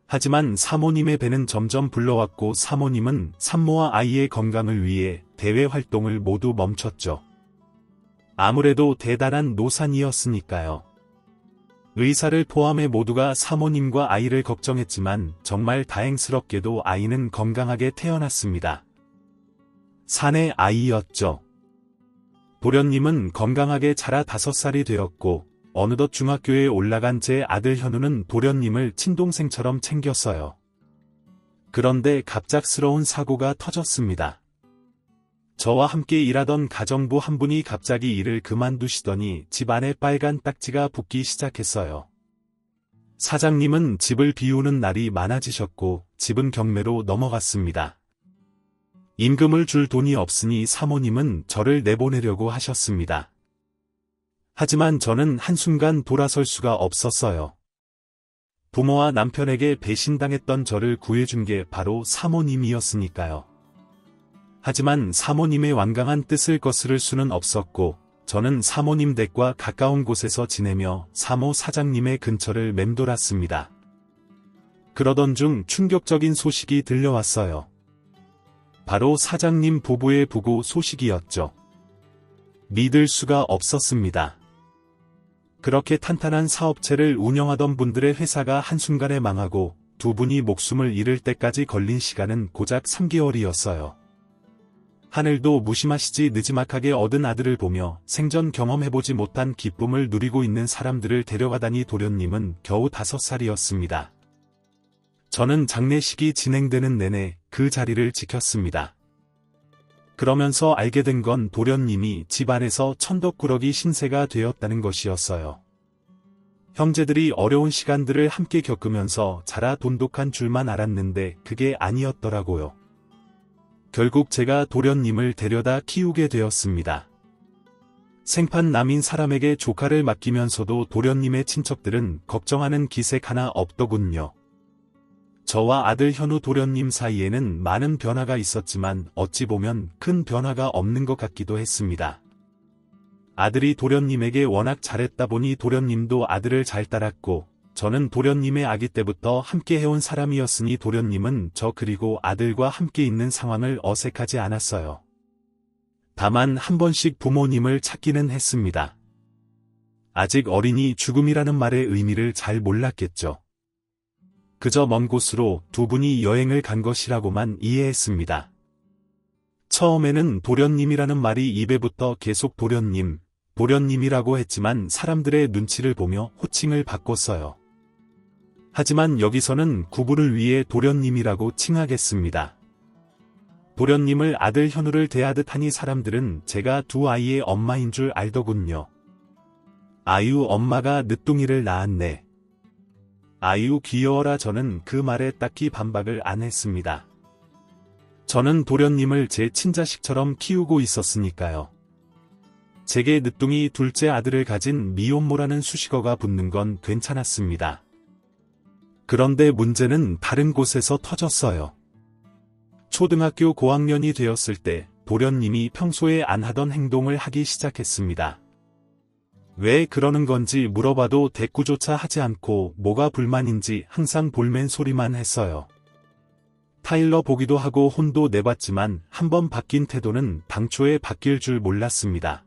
하지만 사모님의 배는 점점 불러왔고 사모님은 산모와 아이의 건강을 위해 대외 활동을 모두 멈췄죠. 아무래도 대단한 노산이었으니까요. 의사를 포함해 모두가 사모님과 아이를 걱정했지만 정말 다행스럽게도 아이는 건강하게 태어났습니다. 사내 아이였죠. 도련님은 건강하게 자라 5살이 되었고 어느덧 중학교에 올라간 제 아들 현우는 도련님을 친동생처럼 챙겼어요. 그런데 갑작스러운 사고가 터졌습니다. 저와 함께 일하던 가정부 한 분이 갑자기 일을 그만두시더니 집안에 빨간 딱지가 붙기 시작했어요. 사장님은 집을 비우는 날이 많아지셨고 집은 경매로 넘어갔습니다. 임금을 줄 돈이 없으니 사모님은 저를 내보내려고 하셨습니다. 하지만 저는 한순간 돌아설 수가 없었어요. 부모와 남편에게 배신당했던 저를 구해준 게 바로 사모님이었으니까요. 하지만 사모님의 완강한 뜻을 거스를 수는 없었고 저는 사모님 댁과 가까운 곳에서 지내며 사모 사장님의 근처를 맴돌았습니다. 그러던 중 충격적인 소식이 들려왔어요. 바로 사장님 부부의 부고 소식이었죠. 믿을 수가 없었습니다. 그렇게 탄탄한 사업체를 운영하던 분들의 회사가 한순간에 망하고 두 분이 목숨을 잃을 때까지 걸린 시간은 고작 3개월이었어요. 하늘도 무심하시지 느지막하게 얻은 아들을 보며 생전 경험해보지 못한 기쁨을 누리고 있는 사람들을 데려가다니 도련님은 겨우 5살이었습니다. 저는 장례식이 진행되는 내내 그 자리를 지켰습니다. 그러면서 알게 된 건 도련님이 집안에서 천덕꾸러기 신세가 되었다는 것이었어요. 형제들이 어려운 시간들을 함께 겪으면서 자라 돈독한 줄만 알았는데 그게 아니었더라고요. 결국 제가 도련님을 데려다 키우게 되었습니다. 생판남인 사람에게 조카를 맡기면서도 도련님의 친척들은 걱정하는 기색 하나 없더군요. 저와 아들 현우 도련님 사이에는 많은 변화가 있었지만 어찌 보면 큰 변화가 없는 것 같기도 했습니다. 아들이 도련님에게 워낙 잘했다 보니 도련님도 아들을 잘 따랐고, 저는 도련님의 아기 때부터 함께 해온 사람이었으니 도련님은 저 그리고 아들과 함께 있는 상황을 어색하지 않았어요. 다만 한 번씩 부모님을 찾기는 했습니다. 아직 어리니 죽음이라는 말의 의미를 잘 몰랐겠죠. 그저 먼 곳으로 두 분이 여행을 간 것이라고만 이해했습니다. 처음에는 도련님이라는 말이 입에부터 계속 도련님, 도련님이라고 했지만 사람들의 눈치를 보며 호칭을 바꿨어요. 하지만 여기서는 구부를 위해 도련님이라고 칭하겠습니다. 도련님을 아들 현우를 대하듯 하니 사람들은 제가 두 아이의 엄마인 줄 알더군요. 아유 엄마가 늦둥이를 낳았네. 아유 귀여워라. 저는 그 말에 딱히 반박을 안 했습니다. 저는 도련님을 제 친자식처럼 키우고 있었으니까요. 제게 늦둥이 둘째 아들을 가진 미혼모라는 수식어가 붙는 건 괜찮았습니다. 그런데 문제는 다른 곳에서 터졌어요. 초등학교 고학년이 되었을 때 도련님이 평소에 안 하던 행동을 하기 시작했습니다. 왜 그러는 건지 물어봐도 대꾸조차 하지 않고 뭐가 불만인지 항상 볼멘 소리만 했어요. 타일러 보기도 하고 혼도 내봤지만 한번 바뀐 태도는 당초에 바뀔 줄 몰랐습니다.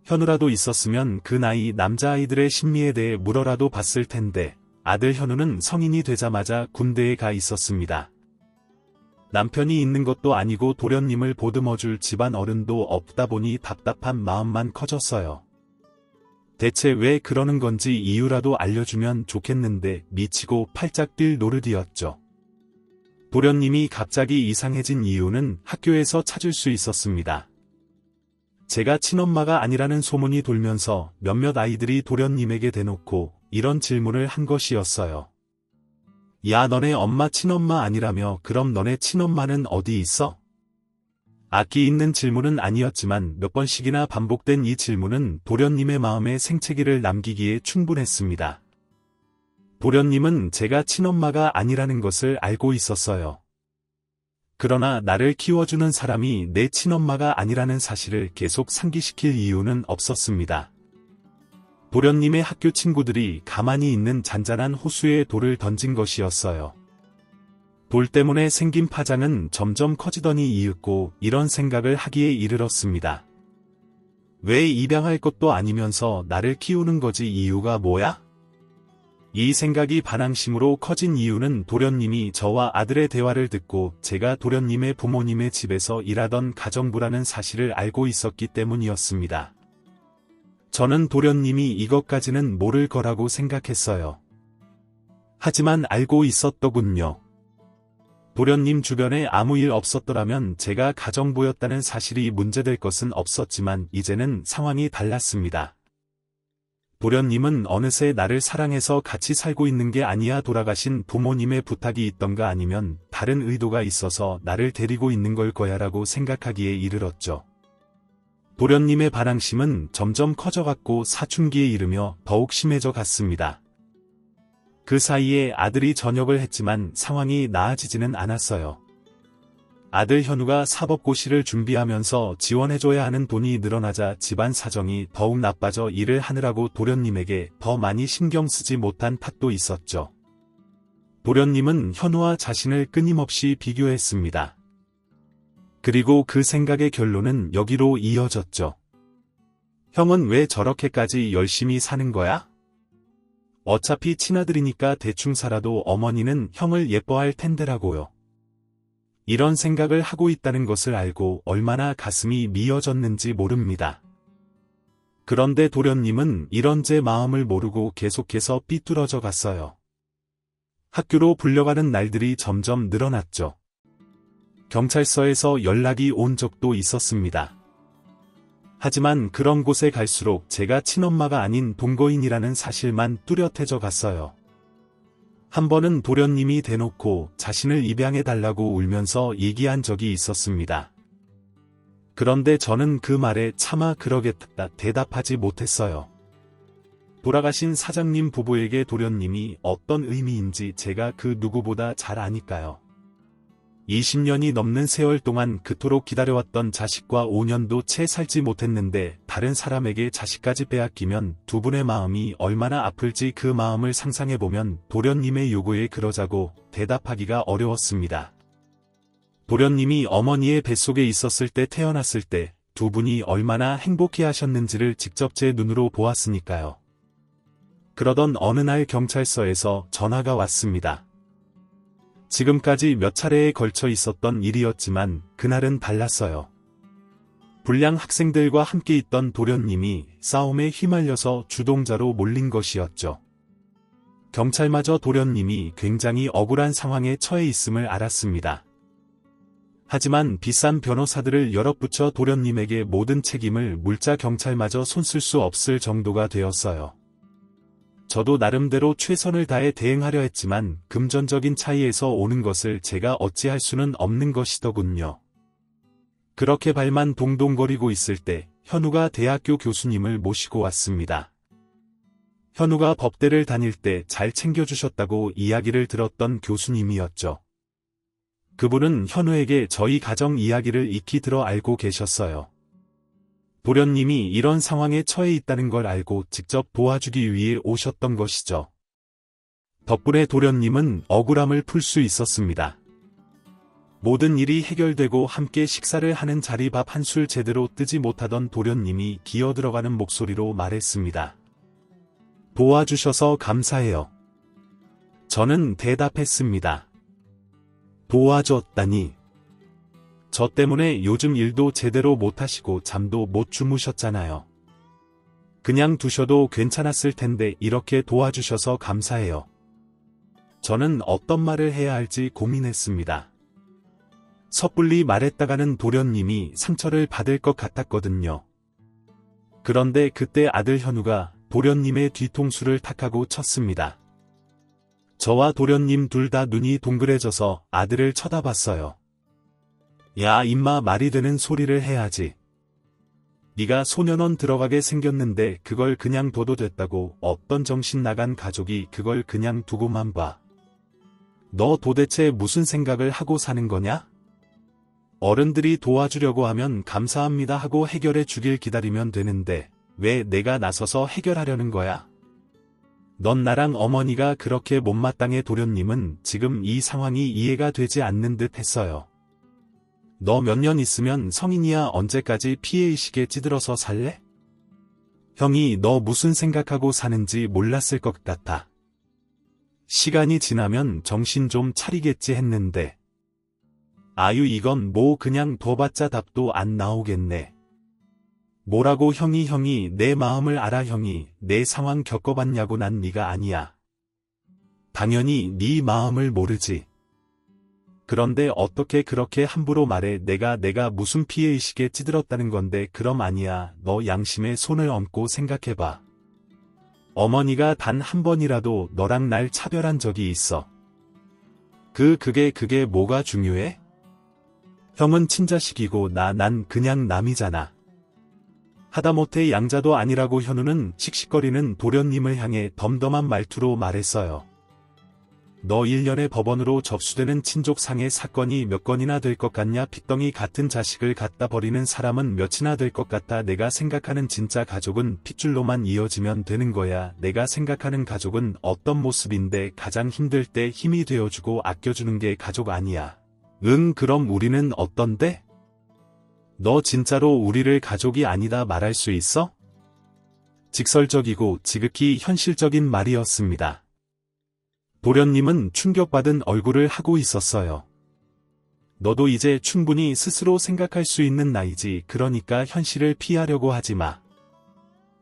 현우라도 있었으면 그 나이 남자아이들의 심리에 대해 물어라도 봤을 텐데 아들 현우는 성인이 되자마자 군대에 가 있었습니다. 남편이 있는 것도 아니고 도련님을 보듬어줄 집안 어른도 없다 보니 답답한 마음만 커졌어요. 대체 왜 그러는 건지 이유라도 알려주면 좋겠는데 미치고 팔짝 뛸 노릇이었죠. 도련님이 갑자기 이상해진 이유는 학교에서 찾을 수 있었습니다. 제가 친엄마가 아니라는 소문이 돌면서 몇몇 아이들이 도련님에게 대놓고 이런 질문을 한 것이었어요. 야 너네 엄마 친엄마 아니라며 그럼 너네 친엄마는 어디 있어? 악기 있는 질문은 아니었지만 몇 번씩이나 반복된 이 질문은 도련님의 마음에 생채기를 남기기에 충분했습니다. 도련님은 제가 친엄마가 아니라는 것을 알고 있었어요. 그러나 나를 키워주는 사람이 내 친엄마가 아니라는 사실을 계속 상기시킬 이유는 없었습니다. 도련님의 학교 친구들이 가만히 있는 잔잔한 호수에 돌을 던진 것이었어요. 돌 때문에 생긴 파장은 점점 커지더니 이윽고 이런 생각을 하기에 이르렀습니다. 왜 입양할 것도 아니면서 나를 키우는 거지 이유가 뭐야? 이 생각이 반항심으로 커진 이유는 도련님이 저와 아들의 대화를 듣고 제가 도련님의 부모님의 집에서 일하던 가정부라는 사실을 알고 있었기 때문이었습니다. 저는 도련님이 이것까지는 모를 거라고 생각했어요. 하지만 알고 있었더군요. 도련님 주변에 아무 일 없었더라면 제가 가정부였다는 사실이 문제될 것은 없었지만 이제는 상황이 달랐습니다. 도련님은 어느새 나를 사랑해서 같이 살고 있는 게 아니야 돌아가신 부모님의 부탁이 있던가 아니면 다른 의도가 있어서 나를 데리고 있는 걸 거야라고 생각하기에 이르렀죠. 도련님의 반항심은 점점 커져갔고 사춘기에 이르며 더욱 심해져 갔습니다. 그 사이에 아들이 전역을 했지만 상황이 나아지지는 않았어요. 아들 현우가 사법고시를 준비하면서 지원해줘야 하는 돈이 늘어나자 집안 사정이 더욱 나빠져 일을 하느라고 도련님에게 더 많이 신경 쓰지 못한 탓도 있었죠. 도련님은 현우와 자신을 끊임없이 비교했습니다. 그리고 그 생각의 결론은 여기로 이어졌죠. 형은 왜 저렇게까지 열심히 사는 거야? 어차피 친아들이니까 대충 살아도 어머니는 형을 예뻐할 텐데라고요. 이런 생각을 하고 있다는 것을 알고 얼마나 가슴이 미어졌는지 모릅니다. 그런데 도련님은 이런 제 마음을 모르고 계속해서 삐뚤어져 갔어요. 학교로 불려가는 날들이 점점 늘어났죠. 경찰서에서 연락이 온 적도 있었습니다. 하지만 그런 곳에 갈수록 제가 친엄마가 아닌 동거인이라는 사실만 뚜렷해져 갔어요. 한 번은 도련님이 대놓고 자신을 입양해달라고 울면서 얘기한 적이 있었습니다. 그런데 저는 그 말에 차마 그러겠다 대답하지 못했어요. 돌아가신 사장님 부부에게 도련님이 어떤 의미인지 제가 그 누구보다 잘 아니까요. 20년이 넘는 세월 동안 그토록 기다려왔던 자식과 5년도 채 살지 못했는데 다른 사람에게 자식까지 빼앗기면 두 분의 마음이 얼마나 아플지 그 마음을 상상해보면 도련님의 요구에 그러자고 대답하기가 어려웠습니다. 도련님이 어머니의 뱃속에 있었을 때 태어났을 때 두 분이 얼마나 행복해하셨는지를 직접 제 눈으로 보았으니까요. 그러던 어느 날 경찰서에서 전화가 왔습니다. 지금까지 몇 차례에 걸쳐 있었던 일이었지만 그날은 달랐어요. 불량 학생들과 함께 있던 도련님이 싸움에 휘말려서 주동자로 몰린 것이었죠. 경찰마저 도련님이 굉장히 억울한 상황에 처해 있음을 알았습니다. 하지만 비싼 변호사들을 여럿 붙여 도련님에게 모든 책임을 물자 경찰마저 손쓸 수 없을 정도가 되었어요. 저도 나름대로 최선을 다해 대응하려 했지만 금전적인 차이에서 오는 것을 제가 어찌할 수는 없는 것이더군요. 그렇게 발만 동동거리고 있을 때 현우가 대학교 교수님을 모시고 왔습니다. 현우가 법대를 다닐 때 잘 챙겨주셨다고 이야기를 들었던 교수님이었죠. 그분은 현우에게 저희 가정 이야기를 익히 들어 알고 계셨어요. 도련님이 이런 상황에 처해 있다는 걸 알고 직접 도와주기 위해 오셨던 것이죠. 덕분에 도련님은 억울함을 풀 수 있었습니다. 모든 일이 해결되고 함께 식사를 하는 자리 밥 한 술 제대로 뜨지 못하던 도련님이 기어들어가는 목소리로 말했습니다. 도와주셔서 감사해요. 저는 대답했습니다. 도와줬다니. 저 때문에 요즘 일도 제대로 못하시고 잠도 못 주무셨잖아요. 그냥 두셔도 괜찮았을 텐데 이렇게 도와주셔서 감사해요. 저는 어떤 말을 해야 할지 고민했습니다. 섣불리 말했다가는 도련님이 상처를 받을 것 같았거든요. 그런데 그때 아들 현우가 도련님의 뒤통수를 탁하고 쳤습니다. 저와 도련님 둘 다 눈이 동그래져서 아들을 쳐다봤어요. 야 임마 말이 되는 소리를 해야지. 네가 소년원 들어가게 생겼는데 그걸 그냥 둬도 됐다고 어떤 정신 나간 가족이 그걸 그냥 두고만 봐. 너 도대체 무슨 생각을 하고 사는 거냐? 어른들이 도와주려고 하면 감사합니다 하고 해결해 주길 기다리면 되는데 왜 내가 나서서 해결하려는 거야? 넌 나랑 어머니가 그렇게 못마땅해. 도련님은 지금 이 상황이 이해가 되지 않는 듯 했어요. 너 몇 년 있으면 성인이야. 언제까지 피해의식에 찌들어서 살래? 형이 너 무슨 생각하고 사는지 몰랐을 것 같아. 시간이 지나면 정신 좀 차리겠지 했는데. 아유 이건 뭐 그냥 둬봤자 답도 안 나오겠네. 뭐라고 형이 내 마음을 알아. 형이 내 상황 겪어봤냐고. 난 네가 아니야. 당연히 네 마음을 모르지. 그런데 어떻게 그렇게 함부로 말해. 내가 무슨 피해의식에 찌들었다는 건데. 그럼 아니야. 너 양심에 손을 얹고 생각해봐. 어머니가 단 한 번이라도 너랑 날 차별한 적이 있어. 그게 뭐가 중요해? 형은 친자식이고 난 그냥 남이잖아. 하다못해 양자도 아니라고. 현우는 씩씩거리는 도련님을 향해 덤덤한 말투로 말했어요. 너 1년에 법원으로 접수되는 친족상해 사건이 몇 건이나 될 것 같냐? 핏덩이 같은 자식을 갖다 버리는 사람은 몇이나 될 것 같아? 내가 생각하는 진짜 가족은 핏줄로만 이어지면 되는 거야. 내가 생각하는 가족은 어떤 모습인데 가장 힘들 때 힘이 되어주고 아껴주는 게 가족 아니야. 응, 그럼 우리는 어떤데? 너 진짜로 우리를 가족이 아니다 말할 수 있어? 직설적이고 지극히 현실적인 말이었습니다. 도련님은 충격받은 얼굴을 하고 있었어요. 너도 이제 충분히 스스로 생각할 수 있는 나이지. 그러니까 현실을 피하려고 하지 마.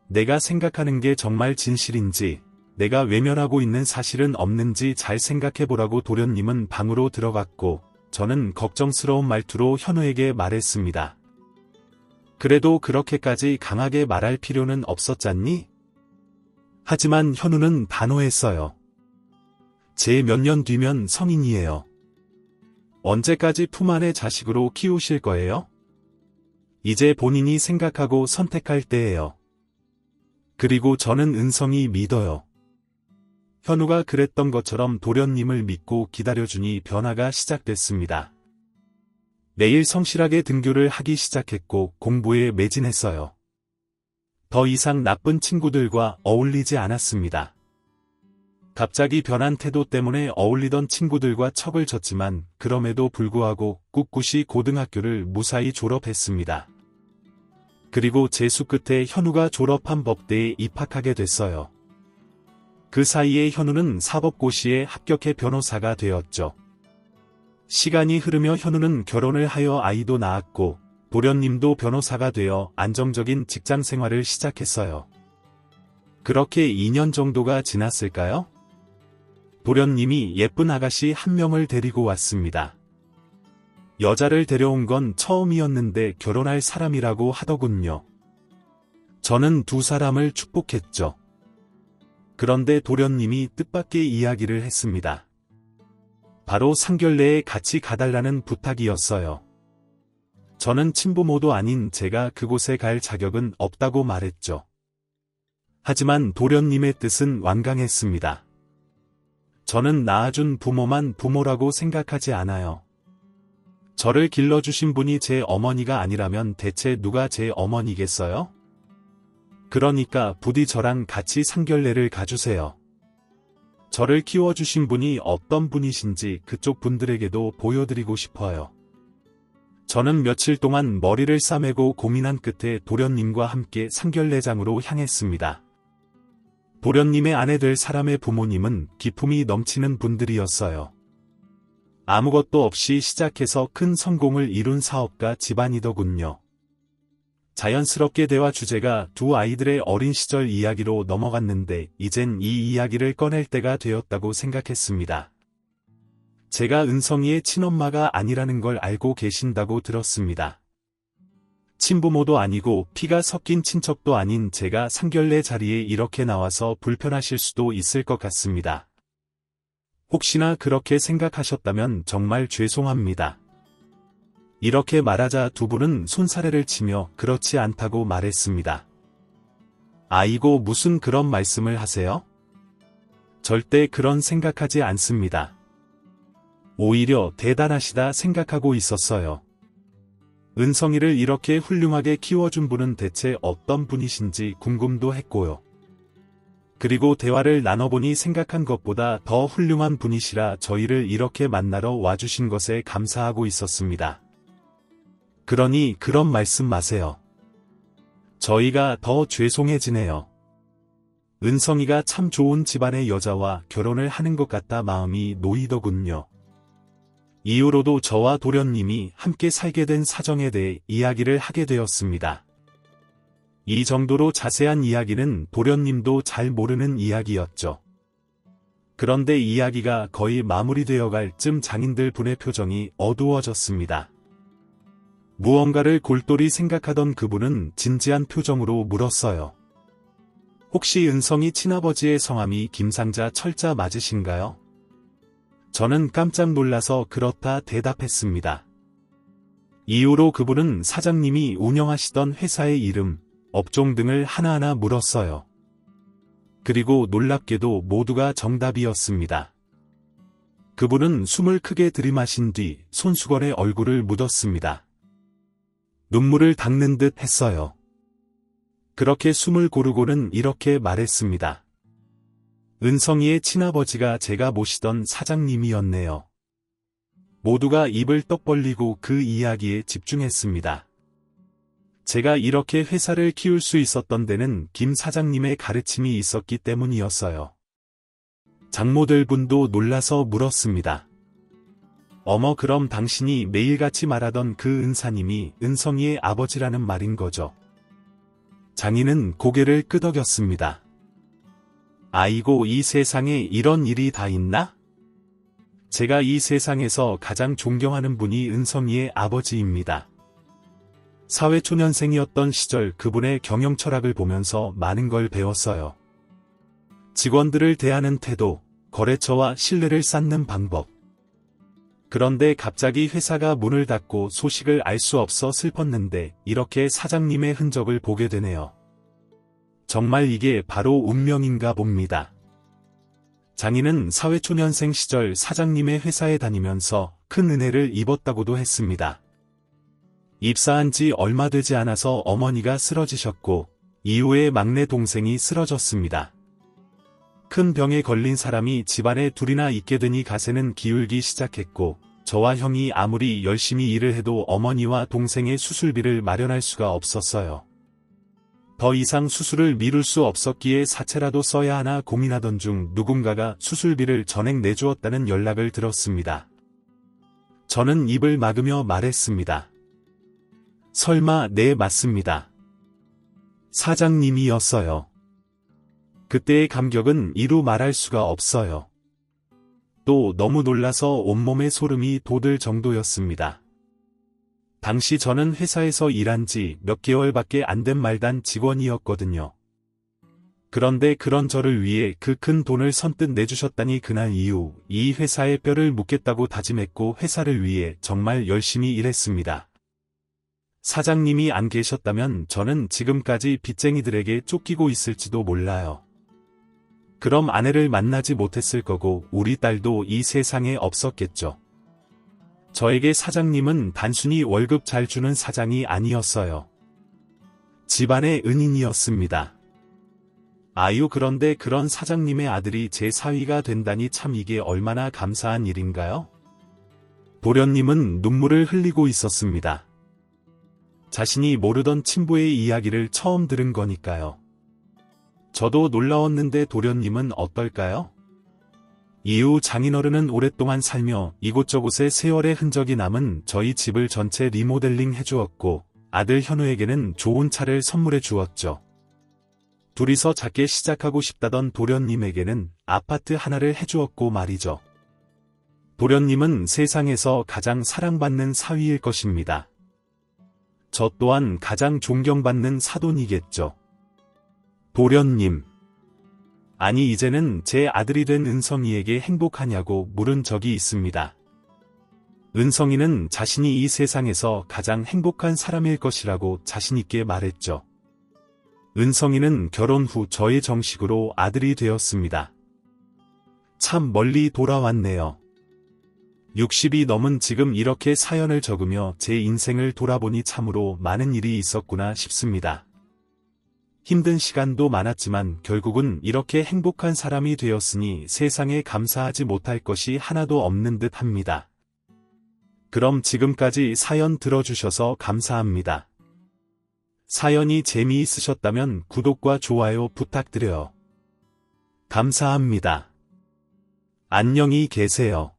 내가 생각하는 게 정말 진실인지, 내가 외면하고 있는 사실은 없는지 잘 생각해보라고. 도련님은 방으로 들어갔고, 저는 걱정스러운 말투로 현우에게 말했습니다. 그래도 그렇게까지 강하게 말할 필요는 없었잖니? 하지만 현우는 단호했어요. 제 몇 년 뒤면 성인이에요. 언제까지 품 안의 자식으로 키우실 거예요? 이제 본인이 생각하고 선택할 때예요. 그리고 저는 은성이 믿어요. 현우가 그랬던 것처럼 도련님을 믿고 기다려주니 변화가 시작됐습니다. 매일 성실하게 등교를 하기 시작했고 공부에 매진했어요. 더 이상 나쁜 친구들과 어울리지 않았습니다. 갑자기 변한 태도 때문에 어울리던 친구들과 척을 졌지만 그럼에도 불구하고 꿋꿋이 고등학교를 무사히 졸업했습니다. 그리고 재수 끝에 현우가 졸업한 법대에 입학하게 됐어요. 그 사이에 현우는 사법고시에 합격해 변호사가 되었죠. 시간이 흐르며 현우는 결혼을 하여 아이도 낳았고 도련님도 변호사가 되어 안정적인 직장 생활을 시작했어요. 그렇게 2년 정도가 지났을까요? 도련님이 예쁜 아가씨 한 명을 데리고 왔습니다. 여자를 데려온 건 처음이었는데 결혼할 사람이라고 하더군요. 저는 두 사람을 축복했죠. 그런데 도련님이 뜻밖의 이야기를 했습니다. 바로 상견례에 같이 가달라는 부탁이었어요. 저는 친부모도 아닌 제가 그곳에 갈 자격은 없다고 말했죠. 하지만 도련님의 뜻은 완강했습니다. 저는 낳아준 부모만 부모라고 생각하지 않아요. 저를 길러주신 분이 제 어머니가 아니라면 대체 누가 제 어머니겠어요? 그러니까 부디 저랑 같이 상견례를 가주세요. 저를 키워주신 분이 어떤 분이신지 그쪽 분들에게도 보여드리고 싶어요. 저는 며칠 동안 머리를 싸매고 고민한 끝에 도련님과 함께 상견례장으로 향했습니다. 도련님의 아내 될 사람의 부모님은 기품이 넘치는 분들이었어요. 아무것도 없이 시작해서 큰 성공을 이룬 사업가 집안이더군요. 자연스럽게 대화 주제가 두 아이들의 어린 시절 이야기로 넘어갔는데 이젠 이 이야기를 꺼낼 때가 되었다고 생각했습니다. 제가 은성이의 친엄마가 아니라는 걸 알고 계신다고 들었습니다. 친부모도 아니고 피가 섞인 친척도 아닌 제가 상견례 자리에 이렇게 나와서 불편하실 수도 있을 것 같습니다. 혹시나 그렇게 생각하셨다면 정말 죄송합니다. 이렇게 말하자 두 분은 손사래를 치며 그렇지 않다고 말했습니다. 아이고 무슨 그런 말씀을 하세요? 절대 그런 생각하지 않습니다. 오히려 대단하시다 생각하고 있었어요. 은성이를 이렇게 훌륭하게 키워준 분은 대체 어떤 분이신지 궁금도 했고요. 그리고 대화를 나눠보니 생각한 것보다 더 훌륭한 분이시라 저희를 이렇게 만나러 와주신 것에 감사하고 있었습니다. 그러니 그런 말씀 마세요. 저희가 더 죄송해지네요. 은성이가 참 좋은 집안의 여자와 결혼을 하는 것 같다 마음이 놓이더군요. 이후로도 저와 도련님이 함께 살게 된 사정에 대해 이야기를 하게 되었습니다. 이 정도로 자세한 이야기는 도련님도 잘 모르는 이야기였죠. 그런데 이야기가 거의 마무리되어 갈 쯤 장인들 분의 표정이 어두워졌습니다. 무언가를 골똘히 생각하던 그분은 진지한 표정으로 물었어요. 혹시 은성이 친아버지의 성함이 김상자 철자 맞으신가요? 저는 깜짝 놀라서 그렇다 대답했습니다. 이후로 그분은 사장님이 운영하시던 회사의 이름, 업종 등을 하나하나 물었어요. 그리고 놀랍게도 모두가 정답이었습니다. 그분은 숨을 크게 들이마신 뒤 손수건에 얼굴을 묻었습니다. 눈물을 닦는 듯 했어요. 그렇게 숨을 고르고는 이렇게 말했습니다. 은성이의 친아버지가 제가 모시던 사장님이었네요. 모두가 입을 떡 벌리고 그 이야기에 집중했습니다. 제가 이렇게 회사를 키울 수 있었던 데는 김 사장님의 가르침이 있었기 때문이었어요. 장모들 분도 놀라서 물었습니다. 어머 그럼 당신이 매일같이 말하던 그 은사님이 은성이의 아버지라는 말인 거죠? 장인은 고개를 끄덕였습니다. 아이고 이 세상에 이런 일이 다 있나? 제가 이 세상에서 가장 존경하는 분이 은성이의 아버지입니다. 사회초년생이었던 시절 그분의 경영 철학을 보면서 많은 걸 배웠어요. 직원들을 대하는 태도, 거래처와 신뢰를 쌓는 방법. 그런데 갑자기 회사가 문을 닫고 소식을 알 수 없어 슬펐는데 이렇게 사장님의 흔적을 보게 되네요. 정말 이게 바로 운명인가 봅니다. 장인은 사회초년생 시절 사장님의 회사에 다니면서 큰 은혜를 입었다고도 했습니다. 입사한 지 얼마 되지 않아서 어머니가 쓰러지셨고, 이후에 막내 동생이 쓰러졌습니다. 큰 병에 걸린 사람이 집안에 둘이나 있게 되니 가세는 기울기 시작했고, 저와 형이 아무리 열심히 일을 해도 어머니와 동생의 수술비를 마련할 수가 없었어요. 더 이상 수술을 미룰 수 없었기에 사채라도 써야 하나 고민하던 중 누군가가 수술비를 전액 내주었다는 연락을 들었습니다. 저는 입을 막으며 말했습니다. 설마 네 맞습니다. 사장님이었어요. 그때의 감격은 이루 말할 수가 없어요. 또 너무 놀라서 온몸에 소름이 돋을 정도였습니다. 당시 저는 회사에서 일한 지 몇 개월밖에 안 된 말단 직원이었거든요. 그런데 그런 저를 위해 그 큰 돈을 선뜻 내주셨다니 그날 이후 이 회사에 뼈를 묻겠다고 다짐했고 회사를 위해 정말 열심히 일했습니다. 사장님이 안 계셨다면 저는 지금까지 빚쟁이들에게 쫓기고 있을지도 몰라요. 그럼 아내를 만나지 못했을 거고 우리 딸도 이 세상에 없었겠죠. 저에게 사장님은 단순히 월급 잘 주는 사장이 아니었어요. 집안의 은인이었습니다. 아유, 그런데 그런 사장님의 아들이 제 사위가 된다니 참 이게 얼마나 감사한 일인가요? 도련님은 눈물을 흘리고 있었습니다. 자신이 모르던 친부의 이야기를 처음 들은 거니까요. 저도 놀라웠는데 도련님은 어떨까요? 이후 장인어른은 오랫동안 살며 이곳저곳에 세월의 흔적이 남은 저희 집을 전체 리모델링 해주었고 아들 현우에게는 좋은 차를 선물해 주었죠. 둘이서 작게 시작하고 싶다던 도련님에게는 아파트 하나를 해주었고 말이죠. 도련님은 세상에서 가장 사랑받는 사위일 것입니다. 저 또한 가장 존경받는 사돈이겠죠. 도련님. 아니, 이제는 제 아들이 된 은성이에게 행복하냐고 물은 적이 있습니다. 은성이는 자신이 이 세상에서 가장 행복한 사람일 것이라고 자신있게 말했죠. 은성이는 결혼 후 저의 정식으로 아들이 되었습니다. 참 멀리 돌아왔네요. 60이 넘은 지금 이렇게 사연을 적으며 제 인생을 돌아보니 참으로 많은 일이 있었구나 싶습니다. 힘든 시간도 많았지만 결국은 이렇게 행복한 사람이 되었으니 세상에 감사하지 못할 것이 하나도 없는 듯 합니다. 그럼 지금까지 사연 들어주셔서 감사합니다. 사연이 재미있으셨다면 구독과 좋아요 부탁드려요. 감사합니다. 안녕히 계세요.